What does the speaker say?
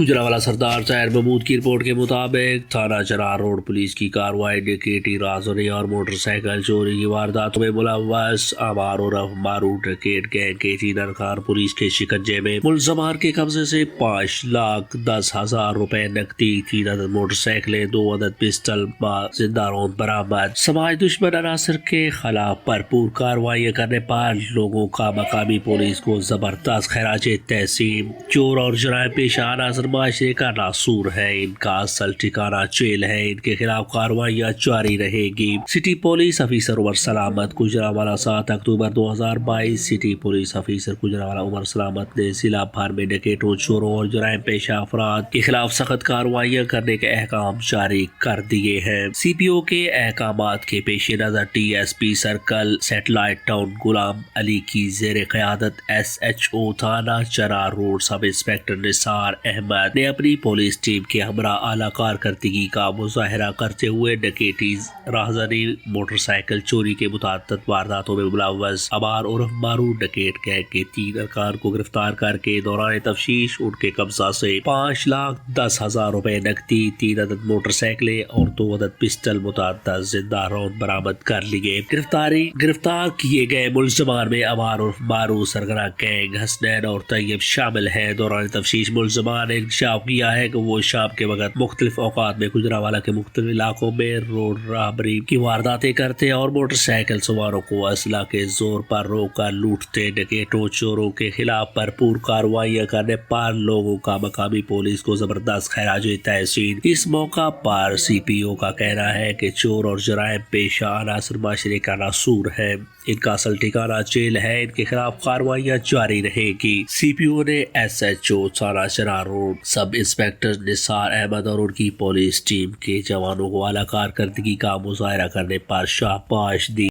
گجرانوالہ سردار سید محمود کی رپورٹ کے مطابق تھانہ چنار روڈ پولیس کی کارروائی ڈکیٹی رازداری اور موٹر سائیکل چوری کی وارداتوں میں ملوث عمار عرف مارو ڈکیٹ گینگ کے 3 ارکان پولیس کے شکنجے میں۔ ملزمان کے قبضے سے 5,10,000 روپے نقدی، 3 عدد موٹر سائیکلیں، 2 عدد پسٹل زندہ روند برآمد۔ سماج دشمن عناصر کے خلاف بھرپور کارروائیاں کرنے پر لوگوں کا مقامی پولیس کو زبردست خراج تحسین۔ چور اور جرائم پیشہ عناصر معاشرے کا ناسور ہے، ان کا اصل ٹھکانہ جیل ہے، ان کے خلاف کارروائیاں جاری رہے گی۔ سٹی پولیس افیسر عمر سلامت گجرانوالہ 7 اکتوبر 2022۔ سٹی پولیس افیسر گجرانوالہ عمر سلامت نے ضلع بھر میں ڈکیٹوں، چوروں اور جرائم پیشہ افراد کے خلاف سخت کارروائیاں کرنے کے احکام جاری کر دیے ہیں۔ سی پی او کے احکامات کے پیش نظر T S P circle satellite town Ghulam علی کی زیر قیادت ایس ایچ او تھانہ چنار روڈ سب انسپکٹر نثار احمد نے اپنی پولیس ٹیم کے ہمراہ اعلیٰ کارکردگی کا مظاہرہ کرتے ہوئے ڈکیٹی، رازداری، موٹر سائیکل چوری کے متعدد وارداتوں میں ملوث عمار عرف مارو ڈکیٹ گینگ کے 3 ارکان کو گرفتار کر کے دوران تفتیش ان کے قبضہ سے 5,10,000 روپے نقدی، 3 عدد موٹر سائیکلیں اور 2 عدد پسٹل متعدد زندہ روند برآمد کر لیے۔ گرفتار کیے گئے ملزمان میں عمار عرف مارو سرگنا گینگ، حسنین اور طیب شامل ہیں۔ دوران تفتیش ملزمان نے انکشاف کیا ہے کہ وہ شام کے وقت مختلف اوقات میں گجرانوالہ کے مختلف علاقوں میں روڈ رابری کی وارداتیں کرتے اور موٹر سائیکل سواروں کو اسلحہ کے زور پر روک کر لوٹتے۔ ڈکیٹوں، چوروں کے خلاف بھرپور کارروائیاں کرنے پر لوگوں کا مقامی پولیس کو زبردست خراج تحسین۔ اس موقع پر سی پی او کا کہنا ہے کہ چور اور جرائم پیشہ عناصر معاشرے کا ناسور ہے، ان کا اصل ٹھکانہ جیل ہے، ان کے خلاف کارروائیاں جاری رہے گی۔ سی پی او نے ایس ایچ او تھانہ چنار روڈ سب انسپکٹر نثار احمد اور ان کی پولیس ٹیم کے جوانوں کو اعلیٰ کارکردگی کا مظاہرہ کرنے پر شاباش دی۔